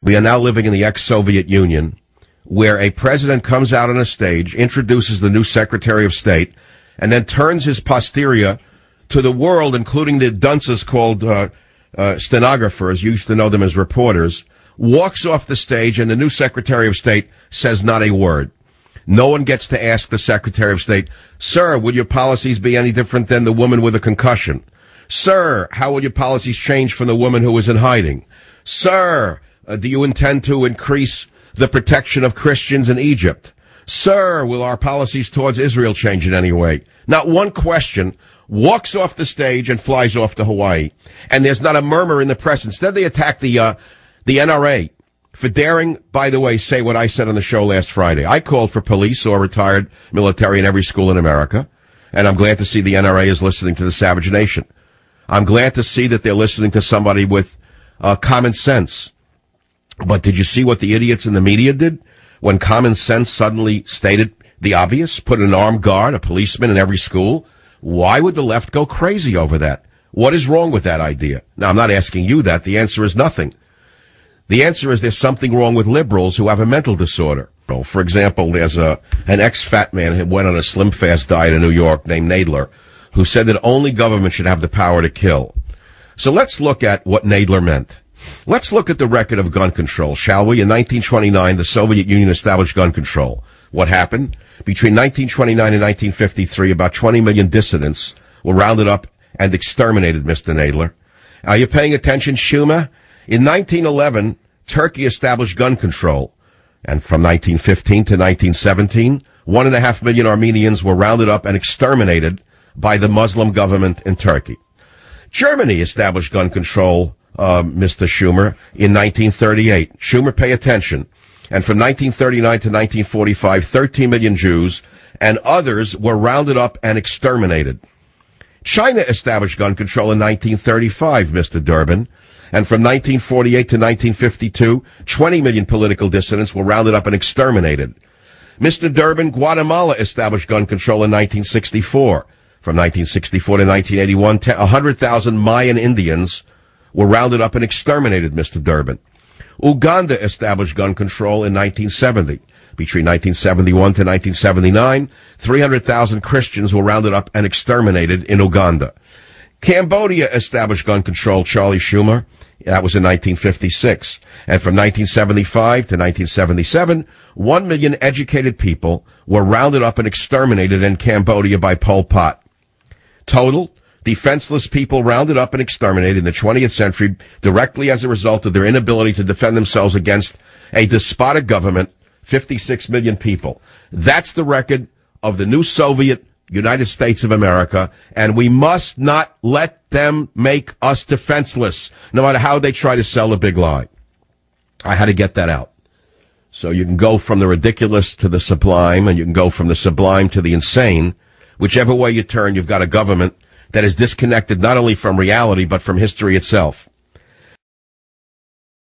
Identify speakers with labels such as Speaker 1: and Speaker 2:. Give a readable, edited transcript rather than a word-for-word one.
Speaker 1: We are now living in the ex-Soviet Union, where a president comes out on a stage, introduces the new Secretary of State, and then turns his posterior to the world, including the dunces called stenographers, you used to know them as reporters, walks off the stage, and the new Secretary of State says not a word. No one gets to ask the Secretary of State, "Sir, would your policies be any different than the woman with a concussion? Sir, how will your policies change from the woman who is in hiding? Sir, do you intend to increase the protection of Christians in Egypt? Sir, will our policies towards Israel change in any way?" Not one question. Walks off the stage and flies off to Hawaii. And there's not a murmur in the press. Instead, they attack the NRA for daring, by the way, say what I said on the show last Friday. I called for police or retired military in every school in America, and I'm glad to see the NRA is listening to the savage nation. I'm glad to see that they're listening to somebody with common sense. But did you see what the idiots in the media did when common sense suddenly stated the obvious? Put an armed guard, a policeman in every school. Why would the left go crazy over that? What is wrong with that idea? Now, I'm not asking you that. The answer is nothing. The answer is there's something wrong with liberals who have a mental disorder. For example, there's an ex-fat man who went on a slim fast diet in New York named Nadler, who said that only government should have the power to kill. So let's look at what Nadler meant. Let's look at the record of gun control, shall we? In 1929, the Soviet Union established gun control. What happened? Between 1929 and 1953, about 20 million dissidents were rounded up and exterminated, Mr. Nadler. Are you paying attention, Schumer? In 1911, Turkey established gun control. And from 1915 to 1917, 1.5 million Armenians were rounded up and exterminated by the Muslim government in Turkey. Germany established gun control, Mr. Schumer, in 1938. Schumer, pay attention. And from 1939 to 1945, 13 million Jews and others were rounded up and exterminated. China established gun control in 1935, Mr. Durbin. And from 1948 to 1952, 20 million political dissidents were rounded up and exterminated. Mr. Durbin, Guatemala established gun control in 1964. From 1964 to 1981, 100,000 Mayan Indians were rounded up and exterminated, Mr. Durbin. Uganda established gun control in 1970. Between 1971 to 1979, 300,000 Christians were rounded up and exterminated in Uganda. Cambodia established gun control, Charlie Schumer. That was in 1956. And from 1975 to 1977, 1 million educated people were rounded up and exterminated in Cambodia by Pol Pot. Total, defenseless people rounded up and exterminated in the 20th century directly as a result of their inability to defend themselves against a despotic government, 56 million people. That's the record of the new Soviet United States of America, and we must not let them make us defenseless, no matter how they try to sell a big lie. I had to get that out. So you can go from the ridiculous to the sublime, and you can go from the sublime to the insane. Whichever way you turn, you've got a government that is disconnected not only from reality, but from history itself.